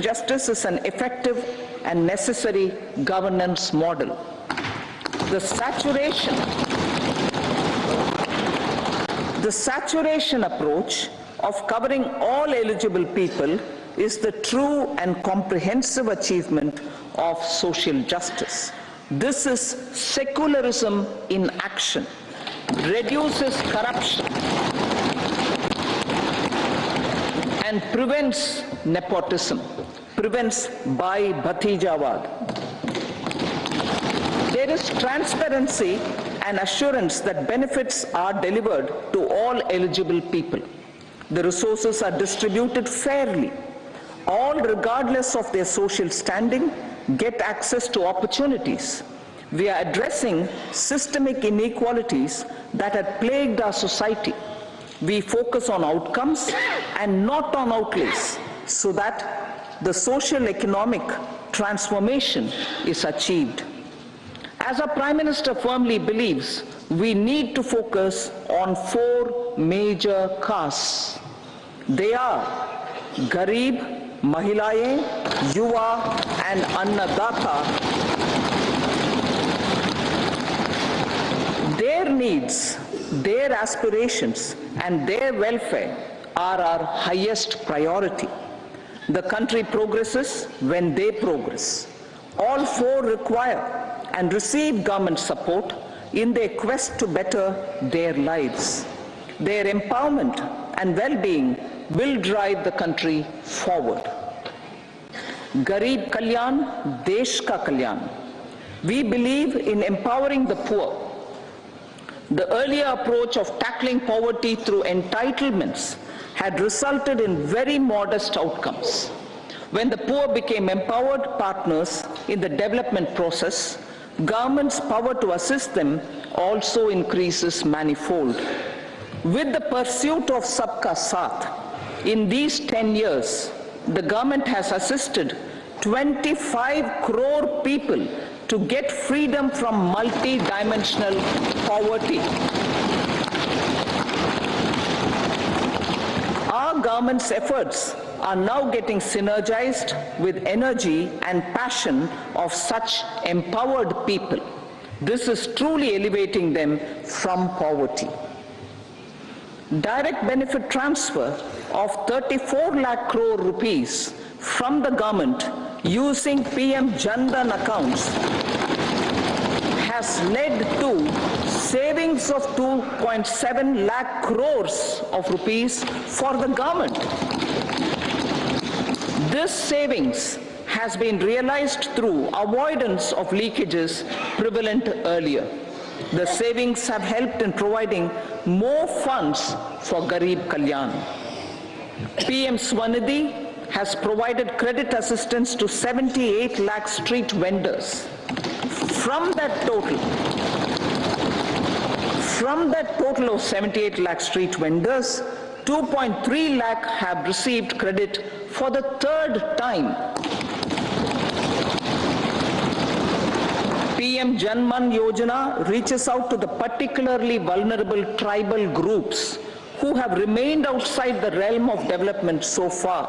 Justice is an effective and necessary governance model. The saturation approach of covering all eligible people is the true and comprehensive achievement of social justice. This is secularism in action, reduces corruption, and prevents nepotism, prevents Bhai Bhatijawad. There is transparency and assurance that benefits are delivered to all eligible people. The resources are distributed fairly. All, regardless of their social standing, get access to opportunities. We are addressing systemic inequalities that had plagued our society. We focus on outcomes and not on outlays, so that the social economic transformation is achieved. As our Prime Minister firmly believes, we need to focus on 4 major castes. They are Garib, Mahilaye, Yuva and Annadata. Their needs, their aspirations and their welfare are our highest priority. The country progresses when they progress. All 4 require and receive government support in their quest to better their lives. Their empowerment and well-being will drive the country forward. Garib Kalyan, Desh Ka Kalyan. We believe in empowering the poor. The earlier approach of tackling poverty through entitlements had resulted in very modest outcomes. When the poor became empowered partners in the development process, government's power to assist them also increases manifold. With the pursuit of Sabka Saath, in these 10 years, the government has assisted 25 crore people to get freedom from multi-dimensional poverty. Our government's efforts are now getting synergized with energy and passion of such empowered people. This is truly elevating them from poverty. Direct benefit transfer of 34 lakh crore rupees from the government using PM Jan Dhan accounts has led to savings of 2.7 lakh crores of rupees for the government. This savings has been realized through avoidance of leakages prevalent earlier. The savings have helped in providing more funds for Garib Kalyan. PM Swanidhi has provided credit assistance to 78 lakh street vendors. From that total of 78 lakh street vendors, 2.3 lakh have received credit for the 3rd time. PM Janman Yojana reaches out to the particularly vulnerable tribal groups who have remained outside the realm of development so far.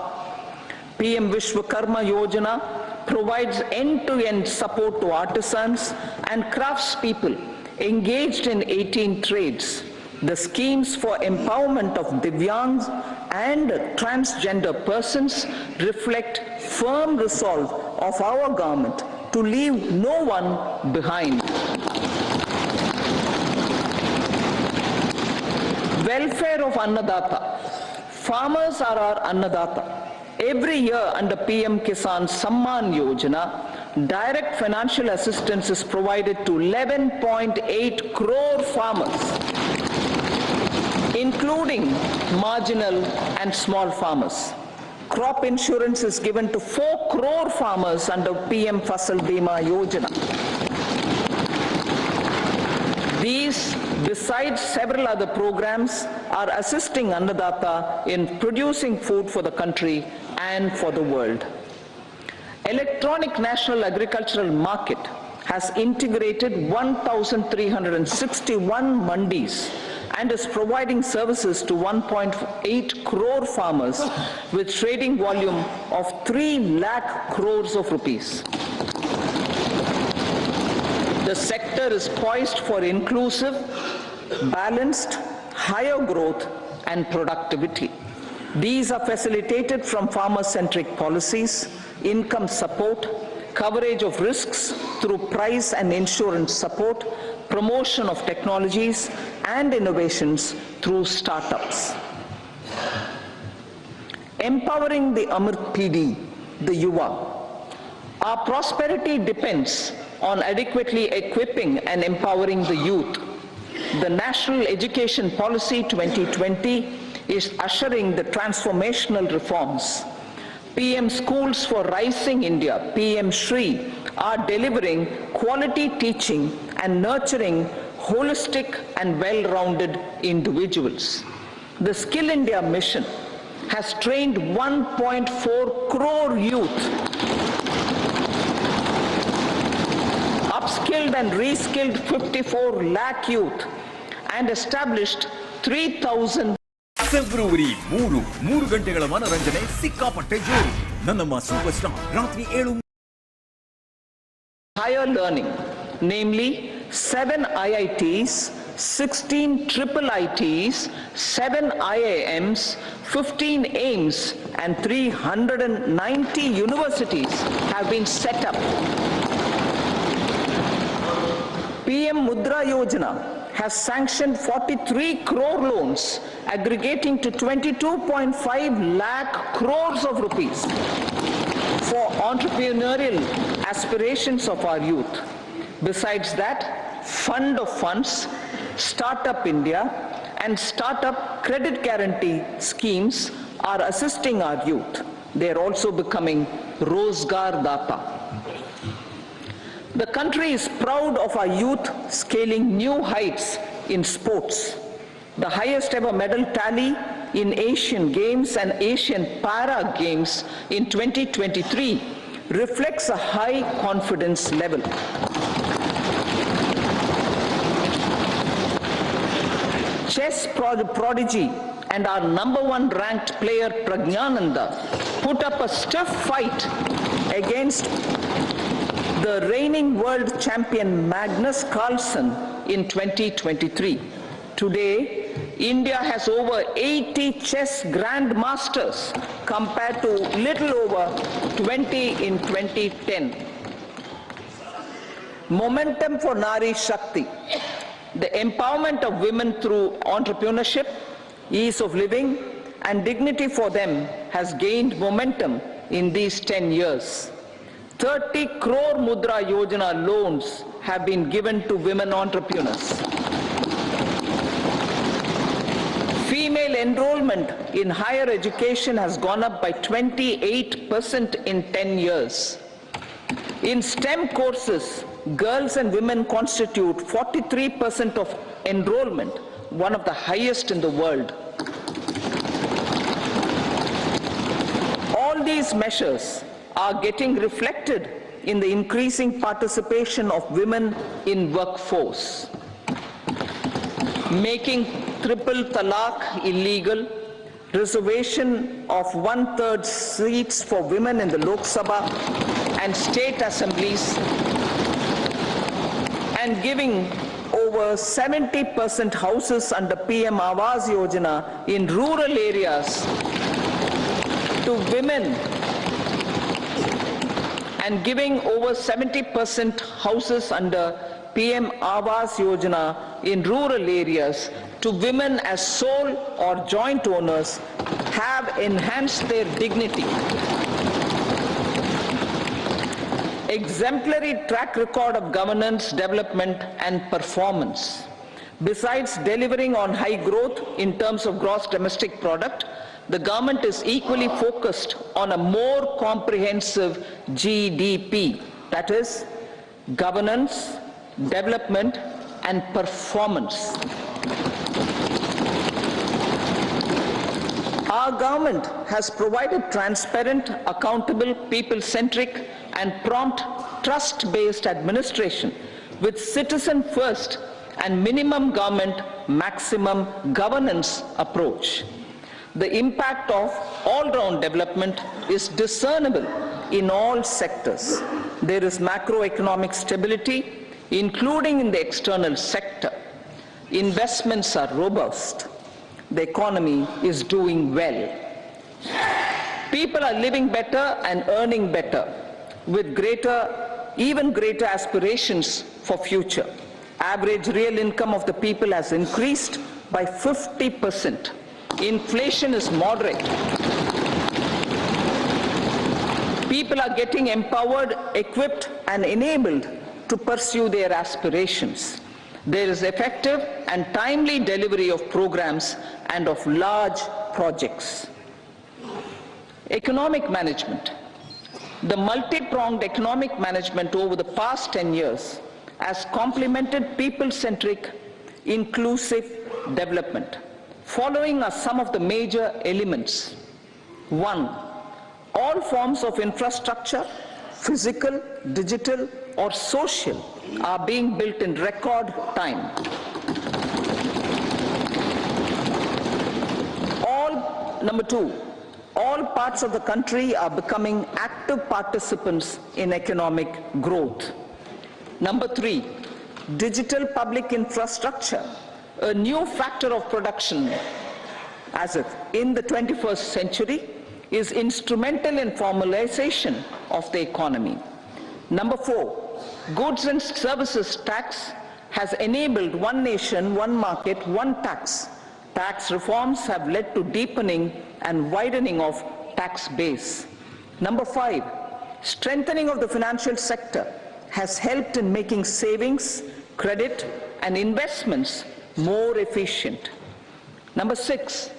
PM Vishwakarma Yojana provides end-to-end support to artisans and craftspeople engaged in 18 trades. The schemes for empowerment of Divyangs and transgender persons reflect firm resolve of our government to leave no one behind. Welfare of Annadata. Farmers are our Annadata. Every year under PM Kisan Samman Yojana, direct financial assistance is provided to 11.8 crore farmers, including marginal and small farmers. Crop insurance is given to 4 crore farmers under PM Fasal Bima Yojana. These, besides several other programs, are assisting Annadata in producing food for the country and for the world. Electronic National Agricultural Market has integrated 1,361 mandis and is providing services to 1.8 crore farmers with trading volume of 3 lakh crores of rupees. The sector is poised for inclusive, balanced, higher growth and productivity. These are facilitated from farmer-centric policies, income support, coverage of risks through price and insurance support, promotion of technologies and innovations through startups. Empowering the Amrit PD, the Yuva. Our prosperity depends on adequately equipping and empowering the youth. The National Education Policy 2020 is ushering the transformational reforms. PM Schools for Rising India, PM Shri, are delivering quality teaching and nurturing holistic and well-rounded individuals. The Skill India mission has trained 1.4 crore youth, upskilled and reskilled 54 lakh youth, and established 3,000 February 3 ಗಂಟೆಗಳ ಮನರಂಜನೆ ಸಿಕ್ಕಾಪಟ್ಟೆ ಜೋರು. ನಮ್ಮ super star ರಾತ್ರಿ 7 higher learning, namely 7 IITs, 16 triple ITs, 7 IIMs, 15 AIMS and 390 universities have been set up. PM Mudra Yojana has sanctioned 43 crore loans aggregating to 22.5 lakh crores of rupees for entrepreneurial aspirations of our youth. Besides that, Fund of Funds, Startup India and Startup Credit Guarantee schemes are assisting our youth. They are also becoming Rozgar Data. The country is proud of our youth scaling new heights in sports. The highest ever medal tally in Asian Games and Asian Para Games in 2023 reflects a high confidence level. Chess prodigy and our #1 ranked player Pragnananda put up a stiff fight against the reigning world champion Magnus Carlsen in 2023. Today, India has over 80 chess grandmasters compared to little over 20 in 2010. Momentum for Nari Shakti. The empowerment of women through entrepreneurship, ease of living, and dignity for them has gained momentum in these 10 years. 30 crore Mudra Yojana loans have been given to women entrepreneurs. Female enrollment in higher education has gone up by 28% in 10 years. In STEM courses, girls and women constitute 43% of enrollment, one of the highest in the world. All these measures are getting reflected in the increasing participation of women in workforce. Making triple talaq illegal, reservation of 1/3 seats for women in the Lok Sabha and state assemblies, and giving over 70% houses under PM Awas Yojana in rural areas to women, and giving over 70% houses under PM Awas Yojana in rural areas to women as sole or joint owners have enhanced their dignity. Exemplary track record of governance, development and performance. Besides delivering on high growth in terms of gross domestic product, the government is equally focused on a more comprehensive GDP, that is, governance, development and performance. Our government has provided transparent, accountable, people-centric and prompt, trust-based administration with citizen first and minimum government, maximum governance approach. The impact of all-round development is discernible in all sectors. There is macroeconomic stability, including in the external sector. Investments are robust. The economy is doing well. People are living better and earning better, with even greater aspirations for future. Average real income of the people has increased by 50%. Inflation is moderate. People are getting empowered, equipped, and enabled to pursue their aspirations. There is effective and timely delivery of programs and of large projects. Economic management. The multi-pronged economic management over the past 10 years has complemented people-centric, inclusive development. Following are some of the major elements. 1. All forms of infrastructure, physical, digital, or social, are being built in record time. Number 2, all parts of the country are becoming active participants in economic growth. Number 3, digital public infrastructure, a new factor of production as if in the 21st century, is instrumental in formalization of the economy. Number 4, goods and services tax has enabled one nation, one market, one tax. Tax reforms have led to deepening and widening of tax base. Number 5, strengthening of the financial sector has helped in making savings, credit, and investments more efficient. Number 6,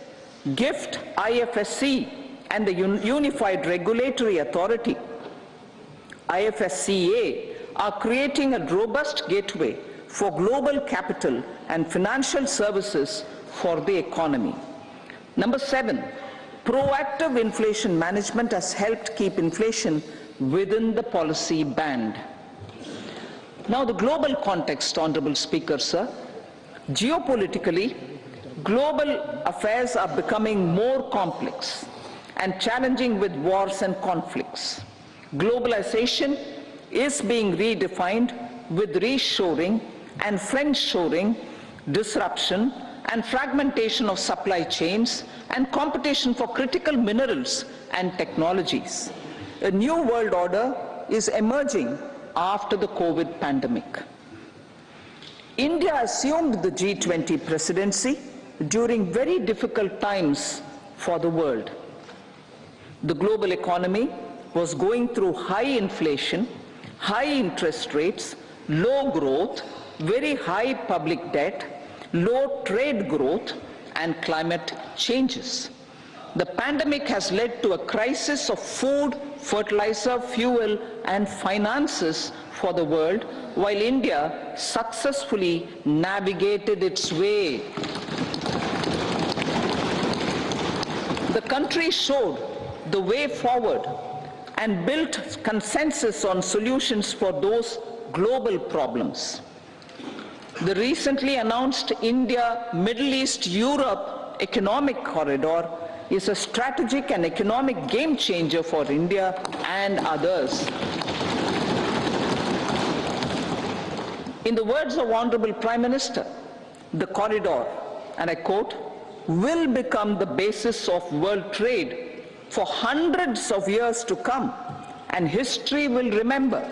GIFT, IFSC, and the Unified Regulatory Authority, IFSCA, are creating a robust gateway for global capital and financial services for the economy. Number 7, proactive inflation management has helped keep inflation within the policy band. Now the global context, Honorable Speaker, sir. Geopolitically, global affairs are becoming more complex and challenging with wars and conflicts. Globalization is being redefined with reshoring and friendshoring, disruption and fragmentation of supply chains, and competition for critical minerals and technologies. A new world order is emerging after the COVID pandemic. India assumed the G20 presidency during very difficult times for the world. The global economy was going through high inflation, high interest rates, low growth, very high public debt, low trade growth, and climate changes. The pandemic has led to a crisis of food, fertilizer, fuel, and finances for the world, while India successfully navigated its way. The country showed the way forward and built consensus on solutions for those global problems. The recently announced India, Middle East, Europe economic corridor is a strategic and economic game changer for India and others. In the words of Honorable Prime Minister, the corridor, and I quote, will become the basis of world trade for hundreds of years to come, and history will remember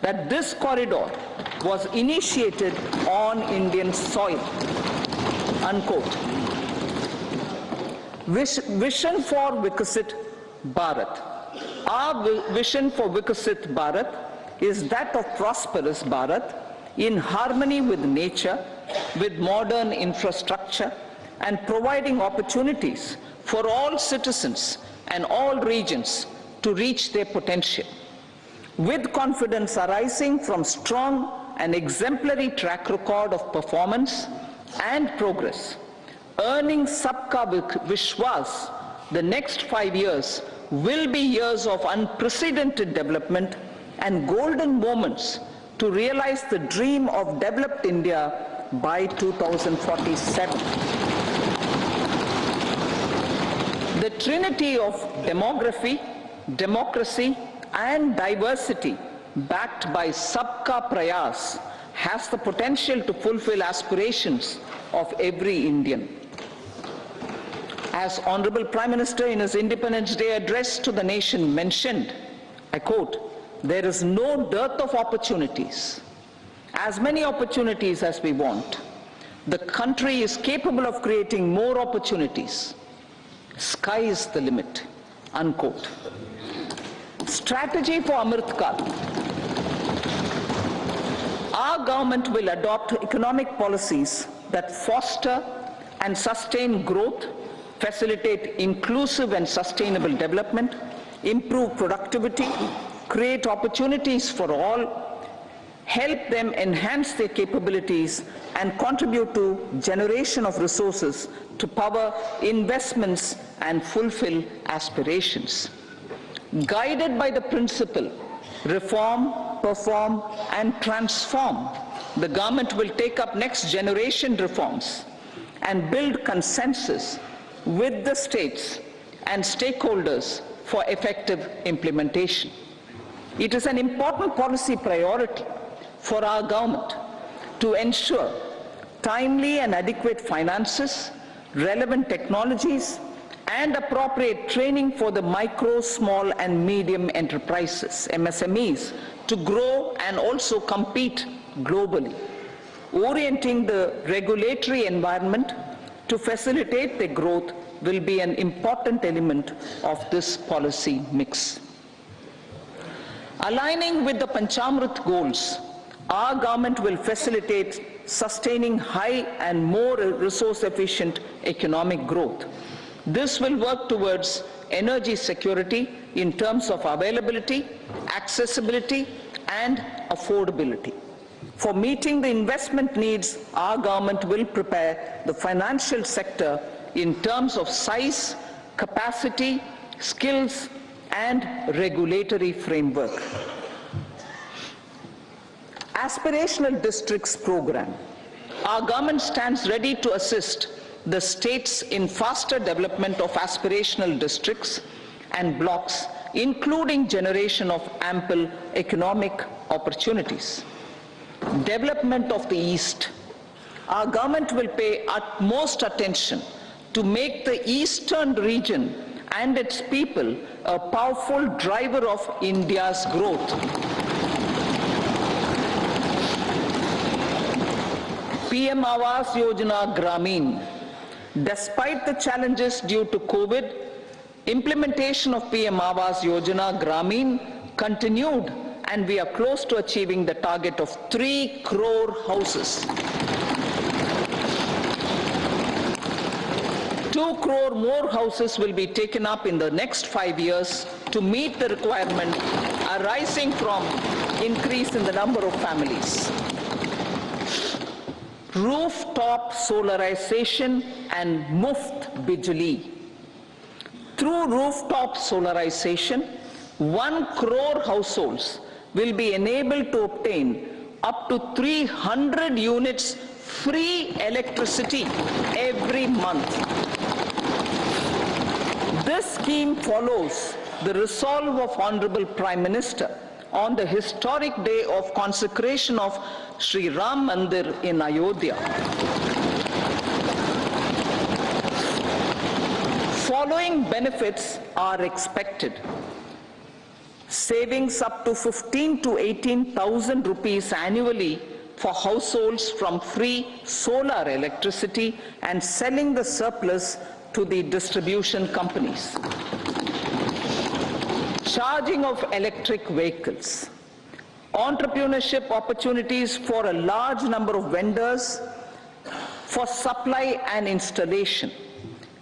that this corridor was initiated on Indian soil, unquote. Vision for Vikasit Bharat. Our vision for Vikasit Bharat is that of prosperous Bharat in harmony with nature, with modern infrastructure, and providing opportunities for all citizens and all regions to reach their potential. With confidence arising from strong and exemplary track record of performance and progress, earning Sabka Vishwas, the next 5 years will be years of unprecedented development and golden moments to realize the dream of developed India by 2047. The trinity of demography, democracy, and diversity backed by Sabka Prayas has the potential to fulfill aspirations of every Indian. As Honorable Prime Minister in his Independence Day address to the nation mentioned, I quote, "There is no dearth of opportunities, as many opportunities as we want. The country is capable of creating more opportunities. Sky is the limit," unquote. Strategy for Amrit Kal. Our government will adopt economic policies that foster and sustain growth, facilitate inclusive and sustainable development, improve productivity, create opportunities for all, help them enhance their capabilities, and contribute to generation of resources to power investments and fulfill aspirations. Guided by the principle, reform, perform, and transform, the government will take up next generation reforms and build consensus with the states and stakeholders for effective implementation. It is an important policy priority for our government to ensure timely and adequate finances, relevant technologies, and appropriate training for the micro, small, and medium enterprises, MSMEs, to grow and also compete globally. Orienting the regulatory environment to facilitate their growth will be an important element of this policy mix. Aligning with the Panchamrit goals, our government will facilitate sustaining high and more resource-efficient economic growth. This will work towards energy security in terms of availability, accessibility, and affordability. For meeting the investment needs, our government will prepare the financial sector in terms of size, capacity, skills, and regulatory framework. Aspirational Districts Program. Our government stands ready to assist the states in faster development of aspirational districts and blocks, including generation of ample economic opportunities. Development of the East. Our government will pay utmost attention to make the eastern region and its people a powerful driver of India's growth. PM Awas Yojana Gramin. Despite the challenges due to COVID, implementation of PM Awas Yojana Gramin continued, and we are close to achieving the target of 3 crore houses. 2 crore more houses will be taken up in the next 5 years to meet the requirement arising from increase in the number of families. Rooftop solarization and Muft Bijli. Through rooftop solarization, 1 crore households will be enabled to obtain up to 300 units free electricity every month. This scheme follows the resolve of Honorable Prime Minister on the historic day of consecration of Sri Ram Mandir in Ayodhya. Following benefits are expected. Savings up to 15 to 18,000 rupees annually for households from free solar electricity and selling the surplus to the distribution companies. Charging of electric vehicles. Entrepreneurship opportunities for a large number of vendors for supply and installation.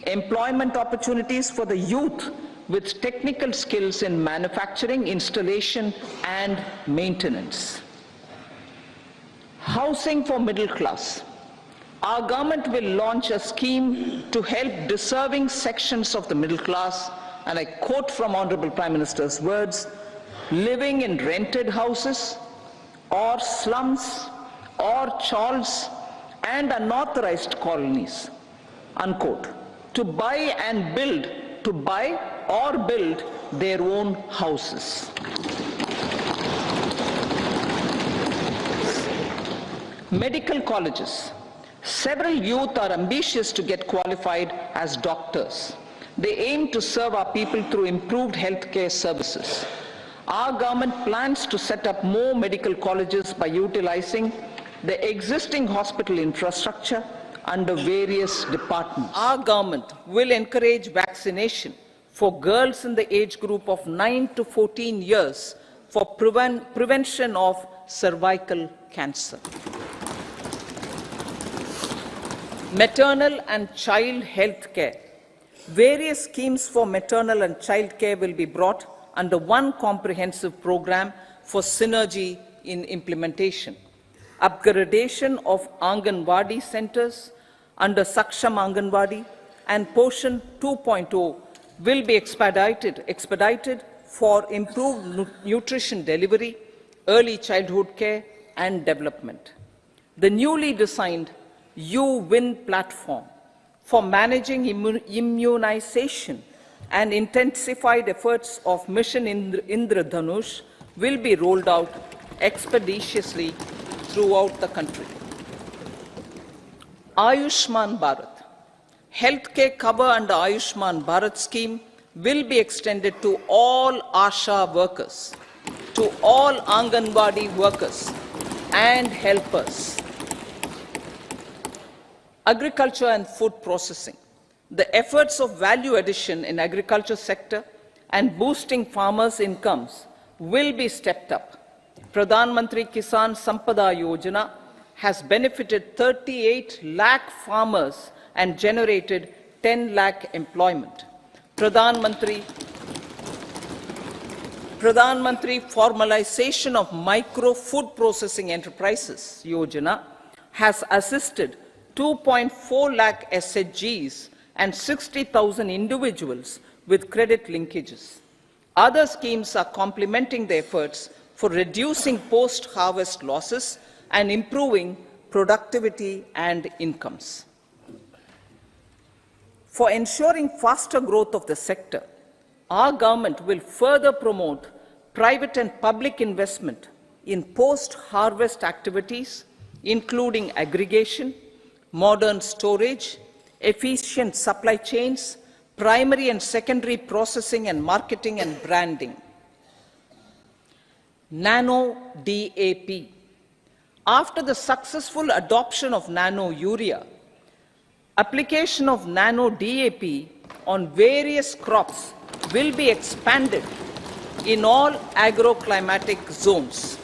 Employment opportunities for the youth with technical skills in manufacturing, installation, and maintenance. Housing for middle class. Our government will launch a scheme to help deserving sections of the middle class, and I quote from Honorable Prime Minister's words, living in rented houses or slums or chawls and unauthorized colonies, unquote, to buy or build their own houses. Medical colleges. Several youth are ambitious to get qualified as doctors. They aim to serve our people through improved healthcare services. Our government plans to set up more medical colleges by utilizing the existing hospital infrastructure under various departments. Our government will encourage vaccination for girls in the age group of 9 to 14 years for prevention of cervical cancer. Maternal and child health care. Various schemes for maternal and child care will be brought under one comprehensive program for synergy in implementation. Upgradation of Anganwadi centers under Saksham Anganwadi and Poshan 2.0 will be expedited for improved nutrition delivery, early childhood care and development. The newly designed U-Win platform for managing immunization and intensified efforts of Mission Indradhanush will be rolled out expeditiously throughout the country. Ayushman Bharat. Healthcare cover under Ayushman Bharat scheme will be extended to all ASHA workers, to all Anganwadi workers and helpers. Agriculture and food processing. The efforts of value addition in agriculture sector and boosting farmers' incomes will be stepped up. Pradhan Mantri Kisan Sampada Yojana has benefited 38 lakh farmers and generated 10 lakh employment. Pradhan Mantri Formalization of Micro Food Processing Enterprises Yojana has assisted 2.4 lakh SHGs and 60,000 individuals with credit linkages. Other schemes are complementing the efforts for reducing post-harvest losses and improving productivity and incomes. For ensuring faster growth of the sector, our government will further promote private and public investment in post-harvest activities, including aggregation, modern storage, efficient supply chains, primary and secondary processing and marketing and branding. Nano DAP. After the successful adoption of nano urea, application of nano DAP on various crops will be expanded in all agroclimatic zones.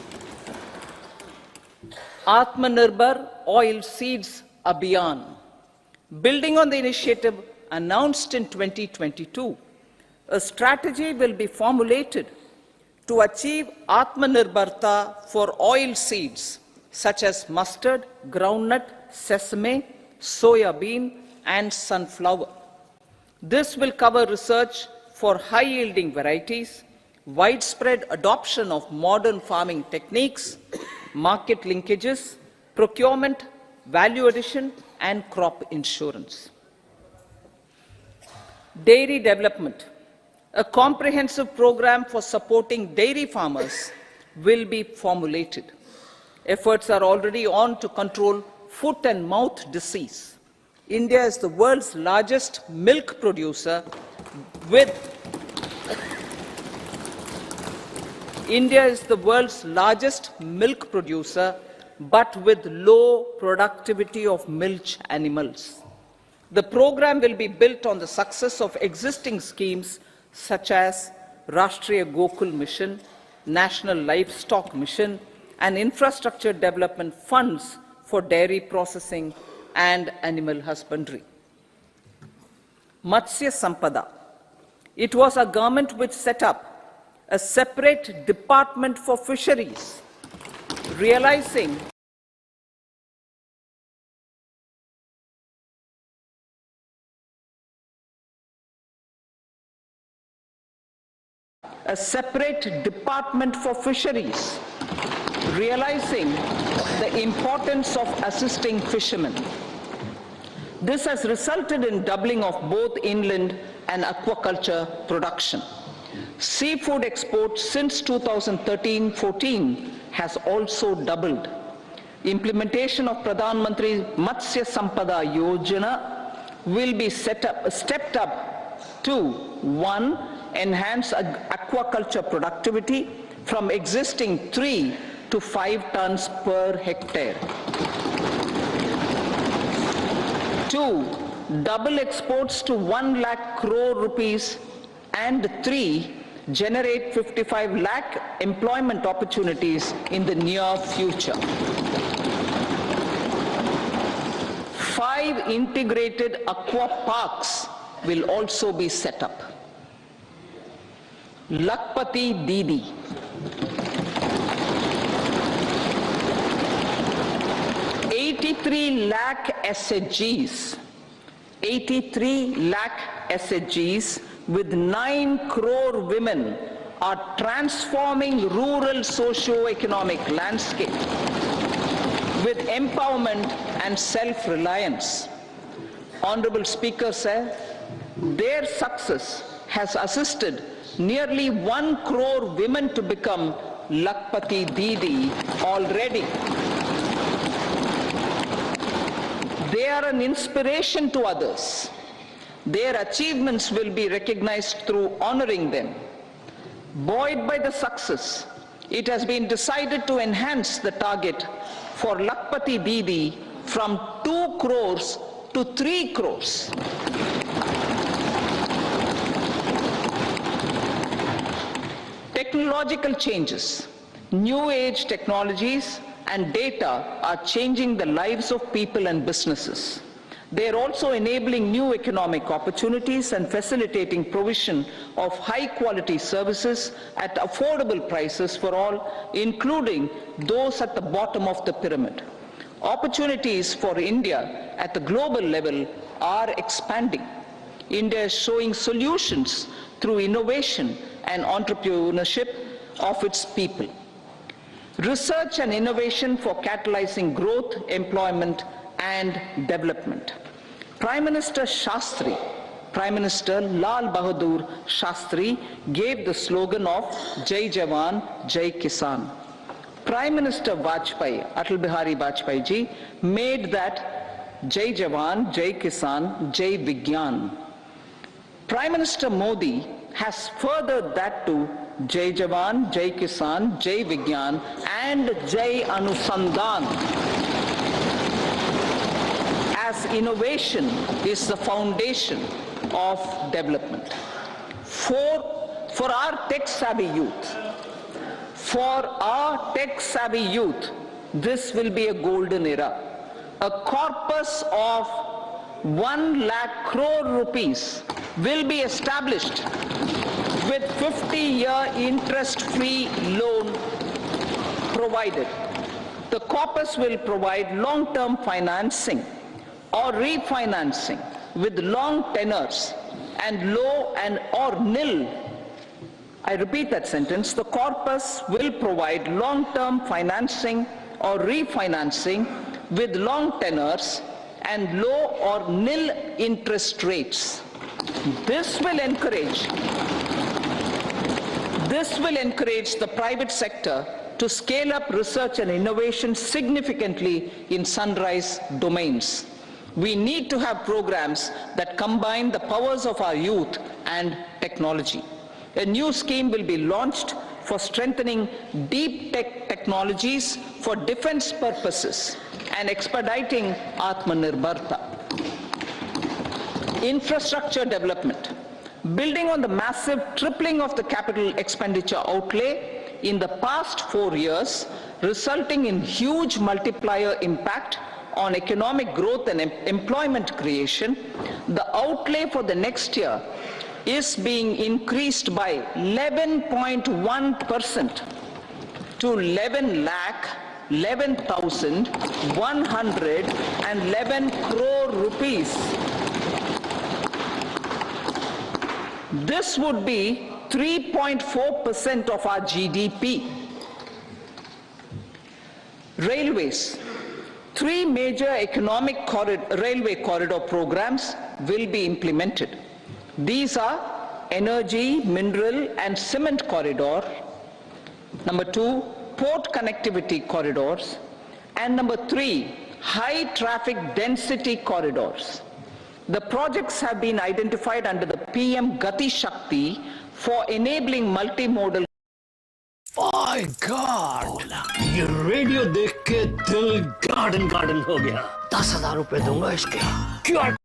Atmanirbhar Oil Seeds Abhiyan. Building on the initiative announced in 2022, a strategy will be formulated to achieve Atmanirbharta for oil seeds such as mustard, groundnut, sesame, soya bean, and sunflower. This will cover research for high-yielding varieties, widespread adoption of modern farming techniques, market linkages, procurement, value addition, and crop insurance. Dairy development. A comprehensive program for supporting dairy farmers will be formulated. Efforts are already on to control foot and mouth disease. India is the world's largest milk producer but with low productivity of milch animals. The program will be built on the success of existing schemes such as Rashtriya Gokul Mission, National Livestock Mission, and infrastructure development funds for dairy processing and animal husbandry. Matsya Sampada. It was a government which set up a separate department for fisheries, realizing a separate department for fisheries, realizing the importance of assisting fishermen. This has resulted in doubling of both inland and aquaculture production. Seafood exports since 2013-14 has also doubled. Implementation of Pradhan Mantri Matsya Sampada Yojana will be stepped up to 1. Enhance aquaculture productivity from existing 3 to 5 tons per hectare. 2. Double exports to 1 lakh crore rupees, and 3. Generate 55 lakh employment opportunities in the near future. 5 integrated aqua parks will also be set up. Lakpati Didi. 83 lakh SHGs. 83 lakh SHGs with 9 crore women are transforming rural socio-economic landscape with empowerment and self-reliance. Honorable Speaker said, their success has assisted nearly 1 crore women to become Lakpati Didi already. They are an inspiration to others. Their achievements will be recognized through honoring them. Buoyed by the success, it has been decided to enhance the target for Lakpati Didi from 2 crores to 3 crores. Technological changes, new age technologies and data are changing the lives of people and businesses. They are also enabling new economic opportunities and facilitating provision of high-quality services at affordable prices for all, including those at the bottom of the pyramid. Opportunities for India at the global level are expanding. India is showing solutions through innovation and entrepreneurship of its people. Research and innovation for catalyzing growth, employment, and development. Prime Minister Shastri, Prime Minister Lal Bahadur Shastri gave the slogan of Jai Jawan, Jai Kisan. Prime Minister Vajpayee, Atal Bihari Vajpayee ji, made that Jai Jawan, Jai Kisan, Jai Vigyan. Prime Minister Modi has furthered that to Jai Jawan, Jai Kisan, Jai Vigyan, and Jai Anusandhan, as innovation is the foundation of development. For our tech-savvy youth, this will be a golden era. A corpus of 1 lakh crore rupees will be established with 50-year interest-free loan provided. The corpus will provide long-term financing or refinancing with long tenors and low and or nil. I repeat that sentence. The corpus will provide long-term financing or refinancing with long tenors and low or nil interest rates. This will encourage the private sector to scale up research and innovation significantly in sunrise domains. We need to have programs that combine the powers of our youth and technology. A new scheme will be launched for strengthening deep tech technologies for defense purposes and expediting Atmanirbharta. Infrastructure development. Building on the massive tripling of the capital expenditure outlay in the past 4 years, resulting in huge multiplier impact on economic growth and employment creation, the outlay for the next year is being increased by 11.1% to 11,111 crore rupees. This would be 3.4% of our GDP. Railways. 3 major railway corridor programs will be implemented. These are energy, mineral and cement corridor. Number 2, port connectivity corridors. And number 3, high traffic density corridors. The projects have been identified under the PM Gati Shakti for enabling multimodal. My God! ये radio देख के दिल garden हो गया। 10,000 रुपए दूंगा इसके। क्या?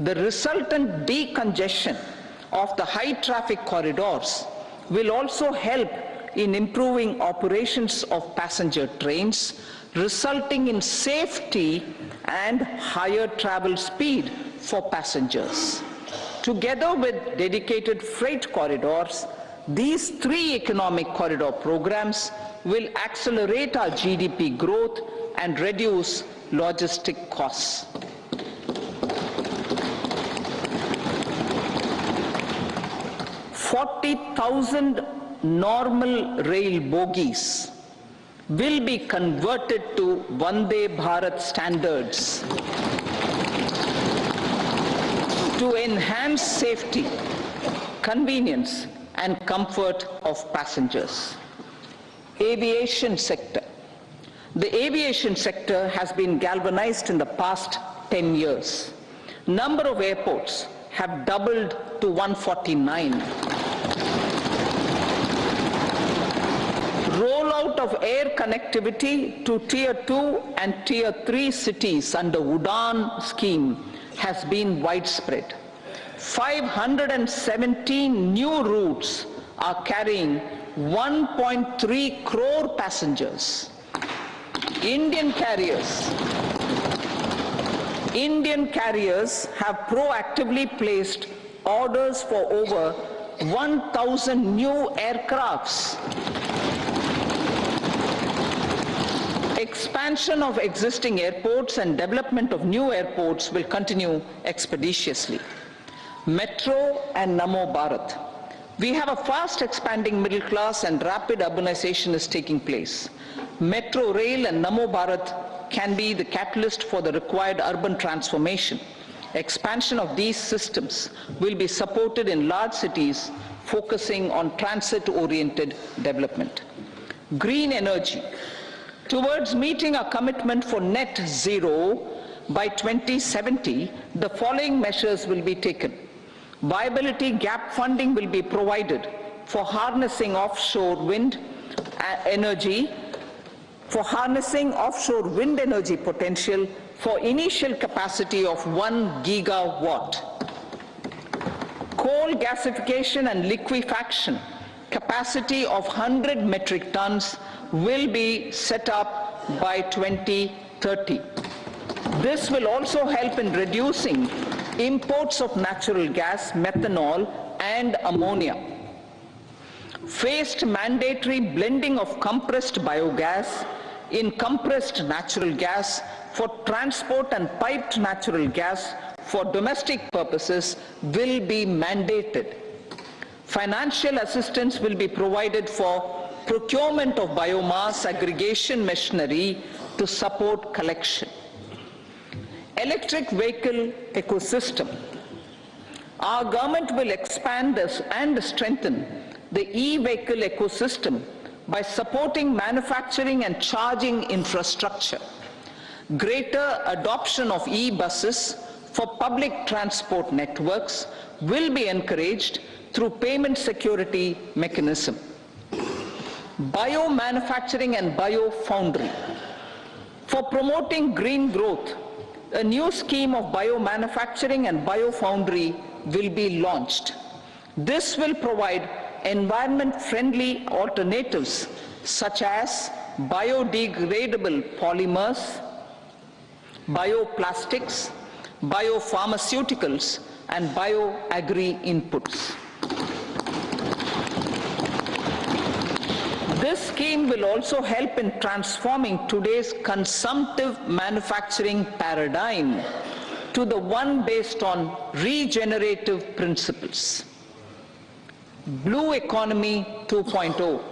The resultant decongestion of the high traffic corridors will also help in improving operations of passenger trains, resulting in safety and higher travel speed for passengers. Together with dedicated freight corridors, these 3 economic corridor programs will accelerate our GDP growth and reduce logistic costs. $40,000 normal rail bogies will be converted to Vande Bharat standards to enhance safety, convenience and comfort of passengers. Aviation sector. The aviation sector has been galvanized in the past 10 years. Number of airports have doubled to 149. Rollout of air connectivity to Tier 2 and Tier 3 cities under UDAN scheme has been widespread. 517 new routes are carrying 1.3 crore passengers. Indian carriers have proactively placed orders for over 1,000 new aircrafts. Expansion of existing airports and development of new airports will continue expeditiously. Metro and Namo Bharat. We have a fast expanding middle class and rapid urbanization is taking place. Metro rail and Namo Bharat can be the catalyst for the required urban transformation. Expansion of these systems will be supported in large cities focusing on transit-oriented development. Green energy. Towards meeting our commitment for net zero by 2070, the following measures will be taken. Viability gap funding will be provided for harnessing offshore wind energy, potential for initial capacity of 1 gigawatt. Coal gasification and liquefaction capacity of 100 metric tons will be set up by 2030. This will also help in reducing imports of natural gas, methanol and ammonia. Phased mandatory blending of compressed biogas in compressed natural gas for transport and piped natural gas for domestic purposes will be mandated. Financial assistance will be provided for procurement of biomass aggregation machinery to support collection. Electric vehicle ecosystem. Our government will expand this and strengthen the e-vehicle ecosystem by supporting manufacturing and charging infrastructure. Greater adoption of e-buses for public transport networks will be encouraged through payment security mechanism. Biomanufacturing and biofoundry. For promoting green growth, a new scheme of biomanufacturing and biofoundry will be launched. This will provide environment-friendly alternatives such as biodegradable polymers, bioplastics, biopharmaceuticals, and bioagri inputs. This scheme will also help in transforming today's consumptive manufacturing paradigm to the one based on regenerative principles. Blue Economy 2.0.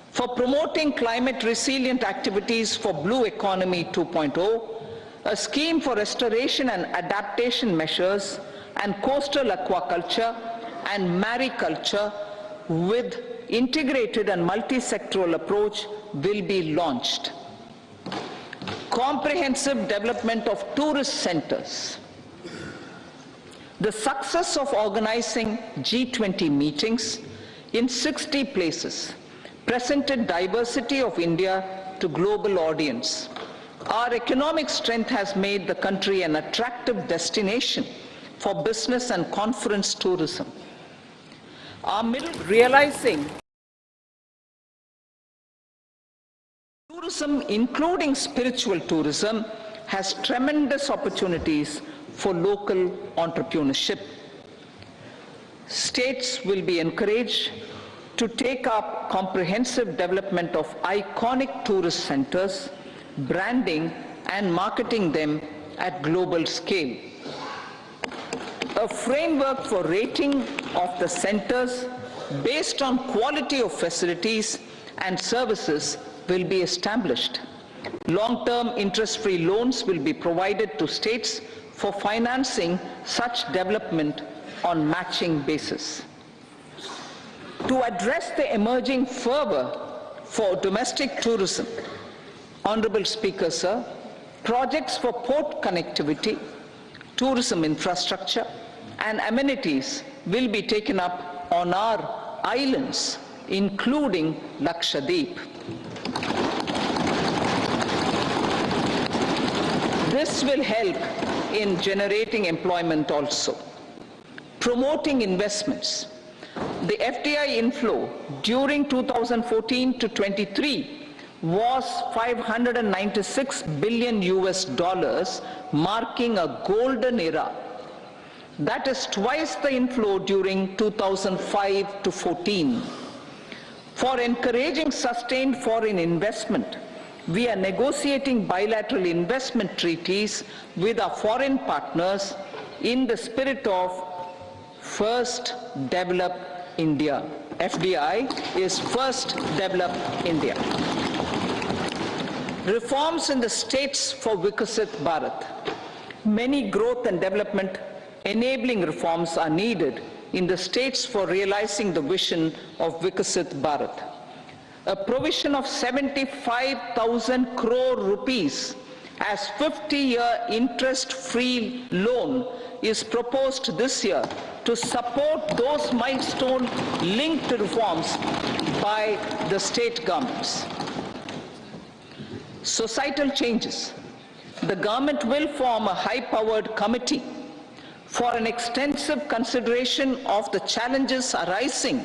For promoting climate resilient activities for Blue Economy 2.0, a scheme for restoration and adaptation measures and coastal aquaculture and mariculture with integrated and multi-sectoral approach will be launched. Comprehensive development of tourist centers. The success of organizing G20 meetings in 60 places presented diversity of India to global audience. Our economic strength has made the country an attractive destination for business and conference tourism. Our realizing tourism, including spiritual tourism, has tremendous opportunities for local entrepreneurship. States will be encouraged to take up comprehensive development of iconic tourist centers, branding and marketing them at global scale. A framework for rating of the centers based on quality of facilities and services will be established. Long-term interest-free loans will be provided to states for financing such development on matching basis. To address the emerging fervor for domestic tourism, Honorable Speaker, sir, projects for port connectivity, tourism infrastructure, and amenities will be taken up on our islands, including Lakshadweep. This will help in generating employment also. Promoting investments. The FDI inflow during 2014 to 23 was $596 billion US, marking a golden era. That is twice the inflow during 2005 to 14. For encouraging sustained foreign investment, we are negotiating bilateral investment treaties with our foreign partners in the spirit of First Develop India. FDI is First Develop India. Reforms in the states for Vikasit Bharat. Many growth and development enabling reforms are needed in the states for realizing the vision of Vikasit Bharat. A provision of 75,000 crore rupees as 50-year interest-free loan is proposed this year to support those milestone-linked reforms by the state governments. Societal changes. The government will form a high-powered committee for an extensive consideration of the challenges arising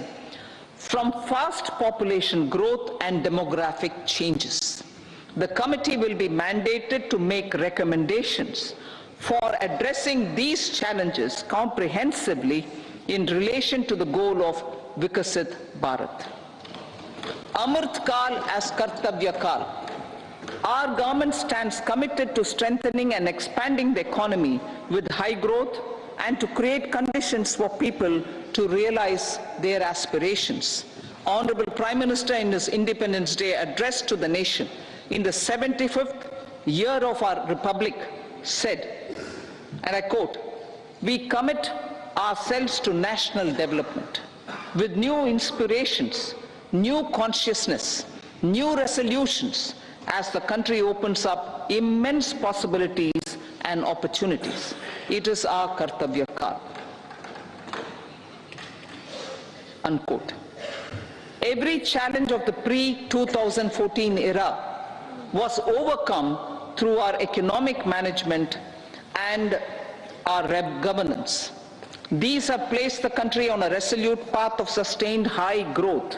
from fast population growth and demographic changes. The committee will be mandated to make recommendations for addressing these challenges comprehensively in relation to the goal of Vikasit Bharat. Amrit Kal as Kartavya Kal. Our government stands committed to strengthening and expanding the economy with high growth and to create conditions for people to realize their aspirations. Honorable Prime Minister in his Independence Day address to the nation in the 75th year of our Republic said, and I quote, "We commit ourselves to national development with new inspirations, new consciousness, new resolutions as the country opens up immense possibilities and opportunities. It is our Kartavya Kal." Unquote. Every challenge of the pre-2014 era was overcome through our economic management and our governance. These have placed the country on a resolute path of sustained high growth.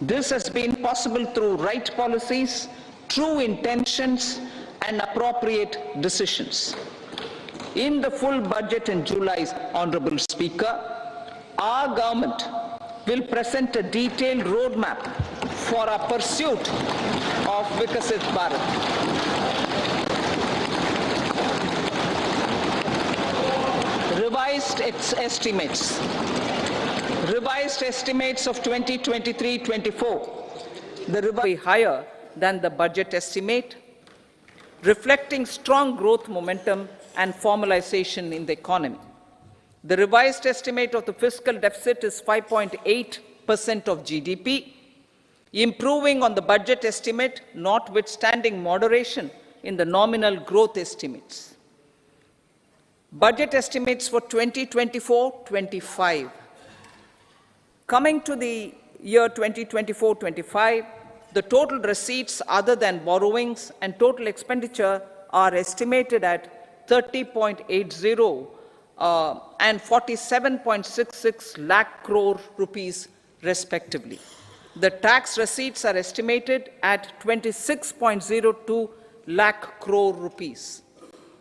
This has been possible through right policies, true intentions, and appropriate decisions. In the full budget in July, Honorable Speaker, our government will present a detailed roadmap for our pursuit of Vikasit Bharat. revised its estimates. Revised estimates of 2023-24. The revised higher than the budget estimate, reflecting strong growth momentum and formalization in the economy. The revised estimate of the fiscal deficit is 5.8% of GDP, improving on the budget estimate, notwithstanding moderation in the nominal growth estimates. Budget estimates for 2024-25. Coming to the year 2024-25, the total receipts other than borrowings and total expenditure are estimated at 30.80 and 47.66 lakh crore rupees respectively. The tax receipts are estimated at 26.02 lakh crore rupees.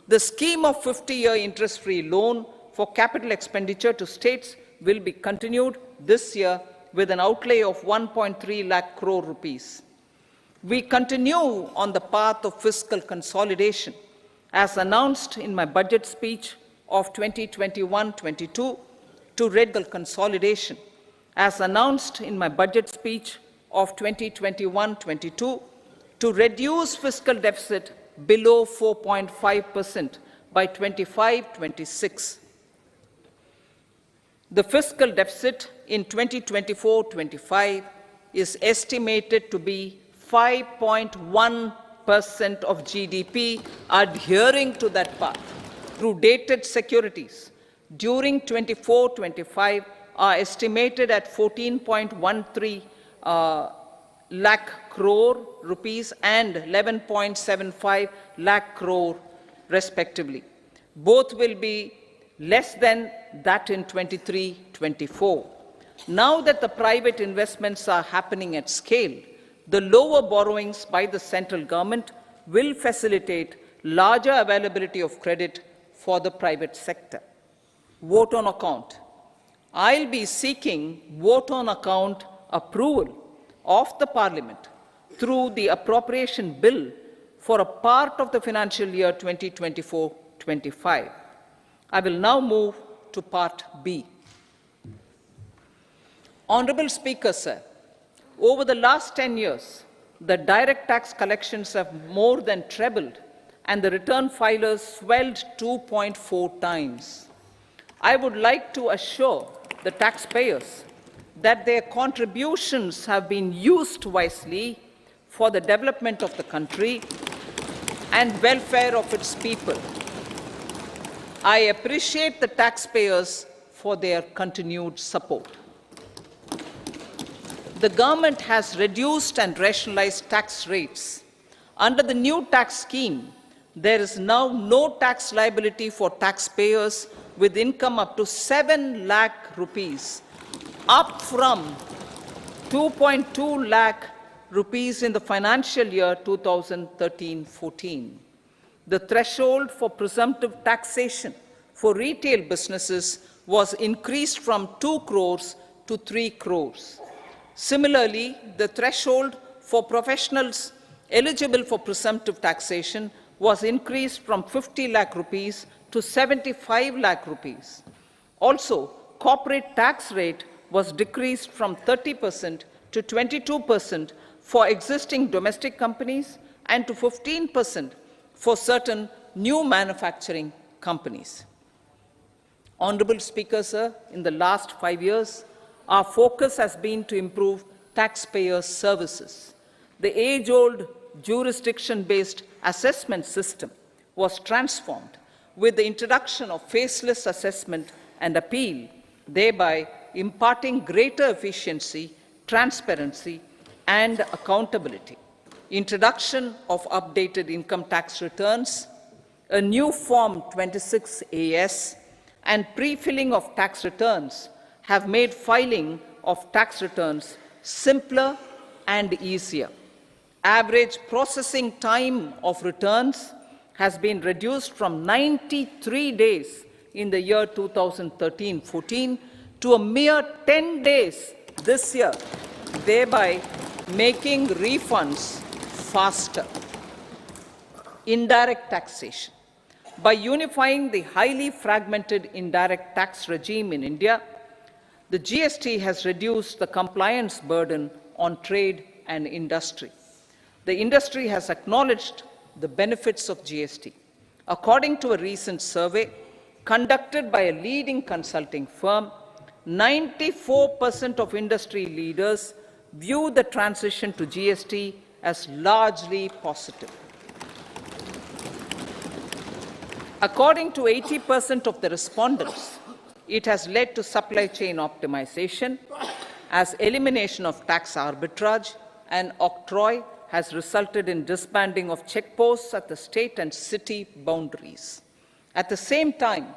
The scheme of 50-year interest-free loan for capital expenditure to states will be continued this year with an outlay of 1.3 lakh crore rupees. We continue on the path of fiscal consolidation, as announced in my budget speech of 2021-22, to reduce consolidation, as announced in my budget speech of 2021-22, to reduce fiscal deficit below 4.5% by 25-26. The fiscal deficit in 2024-25 is estimated to be 5.1% of GDP, adhering to that path through dated securities during 24-25 are estimated at 14.13 lakh crore rupees and 11.75 lakh crore respectively. Both will be less than that in 23-24. Now that the private investments are happening at scale, the lower borrowings by the central government will facilitate larger availability of credit for the private sector. Vote on account. I'll be seeking vote on account approval of the Parliament through the appropriation bill for a part of the financial year 2024-25. I will now move to Part B. Honorable Speaker, sir, over the last 10 years, the direct tax collections have more than trebled and the return filers swelled 2.4 times. I would like to assure the taxpayers that their contributions have been used wisely for the development of the country and welfare of its people. I appreciate the taxpayers for their continued support. The government has reduced and rationalized tax rates. Under the new tax scheme, there is now no tax liability for taxpayers with income up to 7 lakh rupees, up from 2.2 lakh rupees in the financial year 2013-14. The threshold for presumptive taxation for retail businesses was increased from 2 crores to 3 crores. Similarly, the threshold for professionals eligible for presumptive taxation was increased from 50 lakh rupees to 75 lakh rupees. Also, corporate tax rate was decreased from 30% to 22% for existing domestic companies and to 15% for certain new manufacturing companies. Honorable Speaker, sir, in the last 5 years, our focus has been to improve taxpayer services. The age-old jurisdiction-based assessment system was transformed with the introduction of faceless assessment and appeal, thereby imparting greater efficiency, transparency, and accountability. Introduction of updated income tax returns, a new Form 26AS, and pre-filling of tax returns have made filing of tax returns simpler and easier. Average processing time of returns has been reduced from 93 days in the year 2013-14 to a mere 10 days this year, thereby making refunds faster. Indirect taxation. By unifying the highly fragmented indirect tax regime in India, the GST has reduced the compliance burden on trade and industry. The industry has acknowledged the benefits of GST. According to a recent survey conducted by a leading consulting firm, 94% of industry leaders view the transition to GST as largely positive. According to 80% of the respondents, it has led to supply chain optimization, as elimination of tax arbitrage and octroi has resulted in disbanding of checkposts at the state and city boundaries. At the same time,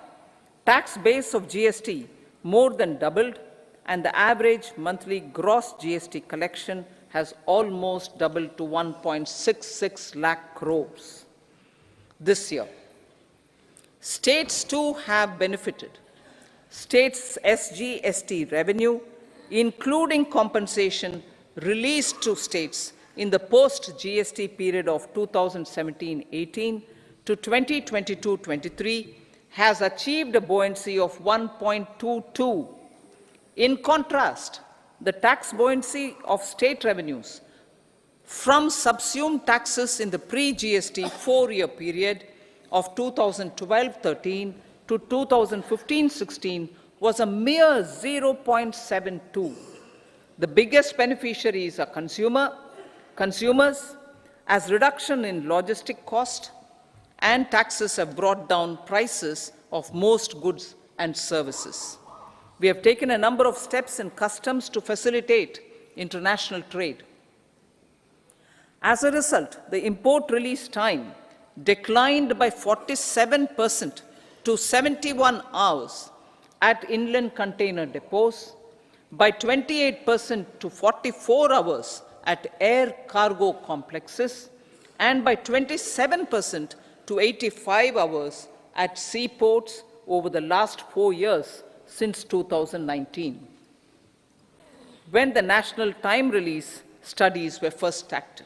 tax base of GST more than doubled, and the average monthly gross GST collection has almost doubled to 1.66 lakh crores this year. States too have benefited. States' SGST revenue, including compensation released to states in the post-GST period of 2017-18 to 2022-23, has achieved a buoyancy of 1.22. In contrast, the tax buoyancy of state revenues from subsumed taxes in the pre-GST four-year period of 2012-13 to 2015-16 was a mere 0.72. The biggest beneficiaries are consumers, as reduction in logistic cost and taxes have brought down prices of most goods and services. We have taken a number of steps in customs to facilitate international trade. As a result, the import release time declined by 47% to 71 hours at inland container depots, by 28% to 44 hours at air cargo complexes, and by 27% to 85 hours at seaports over the last 4 years since 2019, when the national time release studies were first acted.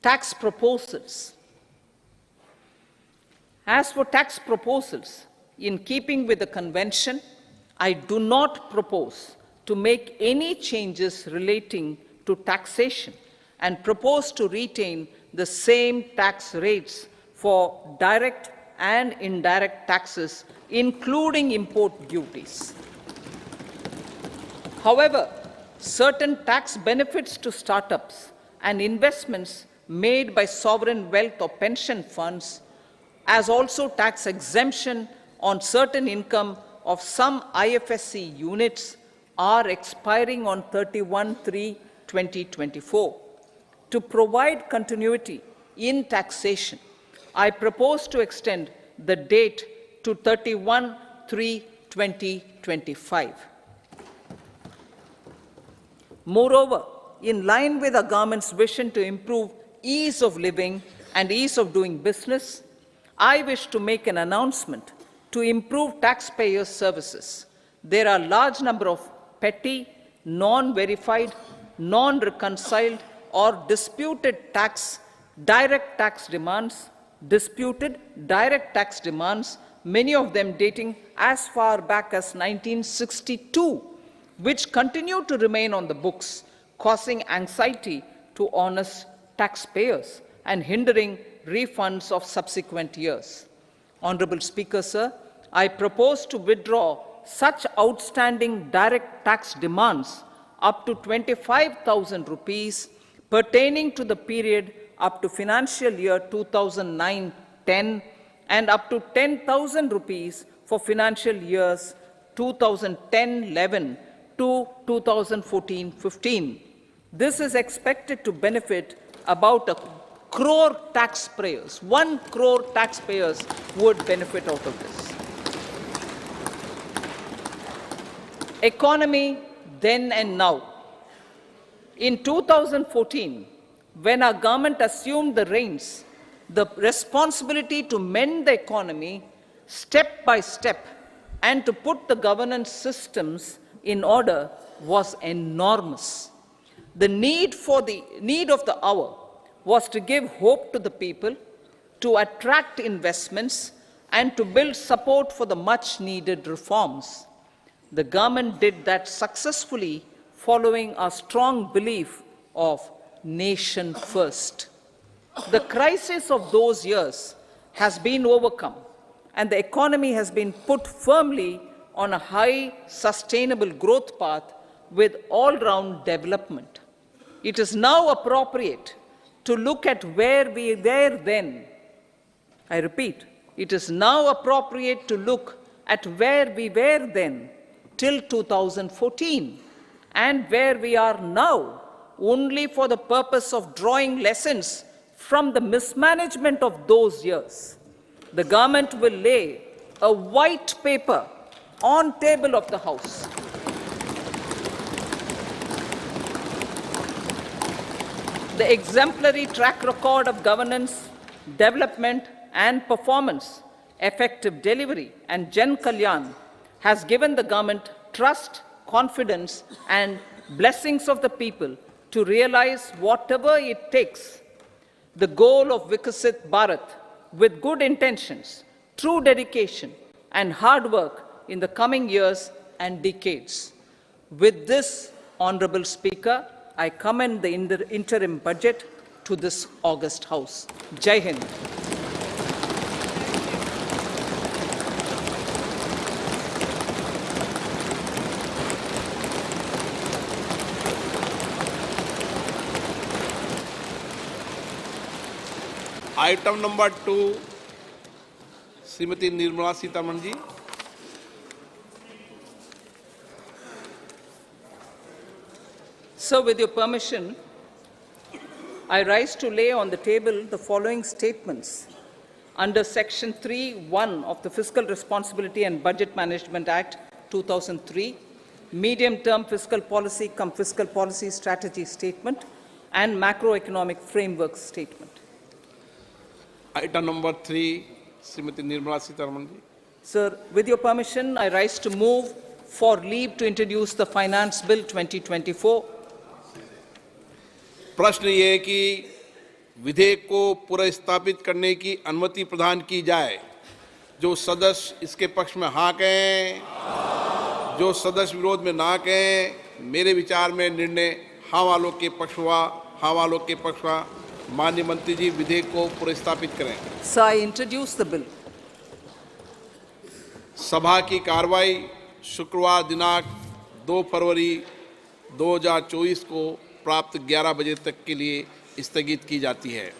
Tax proposals. As for tax proposals, in keeping with the convention, I do not propose to make any changes relating to taxation and propose to retain the same tax rates for direct and indirect taxes, including import duties. However, certain tax benefits to startups and investments made by sovereign wealth or pension funds, as also tax exemption on certain income of some IFSC units, are expiring on 31/3/2024. To provide continuity in taxation, I propose to extend the date to 31/3/2025. Moreover, in line with the government's vision to improve ease of living and ease of doing business, I wish to make an announcement to improve taxpayers' services. There are a large number of petty, non-verified, non-reconciled, or disputed direct tax demands, many of them dating as far back as 1962, which continue to remain on the books, causing anxiety to honest taxpayers and hindering refunds of subsequent years. Honorable Speaker, sir, I propose to withdraw such outstanding direct tax demands up to 25,000 rupees pertaining to the period up to financial year 2009-10 and up to 10,000 rupees for financial years 2010-11 to 2014-15. This is expected to benefit about 1 crore taxpayers. 1 crore taxpayers would benefit out of this. Economy then and now. In 2014, when our government assumed the reins, the responsibility to mend the economy step by step and to put the governance systems in order was enormous. The need of the hour was to give hope to the people, to attract investments and to build support for the much-needed reforms. The government did that successfully, following a strong belief of nation first. The crisis of those years has been overcome, and the economy has been put firmly on a high, sustainable growth path with all-round development. It is now appropriate to look at where we were then. I repeat, it is now appropriate to look at where we were then till 2014 and where we are now, only for the purpose of drawing lessons from the mismanagement of those years. The government will lay a white paper on table of the House. The exemplary track record of governance, development and performance, effective delivery and Jan Kalyan has given the government trust, confidence and blessings of the people to realize whatever it takes. The goal of Vikasit Bharat with good intentions, true dedication and hard work in the coming years and decades. With this, Honorable Speaker, I commend the interim budget to this august House. Jai Hind. Item number 2 Shrimati Nirmala Sitharaman ji. So, with your permission, I rise to lay on the table the following statements. Under Section 3(1) of the Fiscal Responsibility and Budget Management Act 2003, medium-term fiscal policy cum fiscal policy strategy statement and macroeconomic framework statement. Item number 3, Srimati Nirmala Sitharaman ji. Sir, with your permission, I rise to move for leave to introduce the Finance Bill 2024. प्रश्न ये है कि विधेयक को पुनर्स्थापित करने की अनुमति प्रदान की जाए। जो सदस्य इसके पक्ष में हाँ कहें, जो सदस्य विरोध में ना कहें। मेरे विचार में निर्णय हाँ वालों के पक्ष हुआ, हाँ वालों के पक्ष हुआ। माननीय मंत्री जी विधेयक को पुनर्स्थापित करें। So I introduce the bill. सभा की कार्रवाई शुक्रवार दिनांक 2 फरवरी 2024 को प्राप्त 11 बजे तक के लिए स्थगित की जाती है।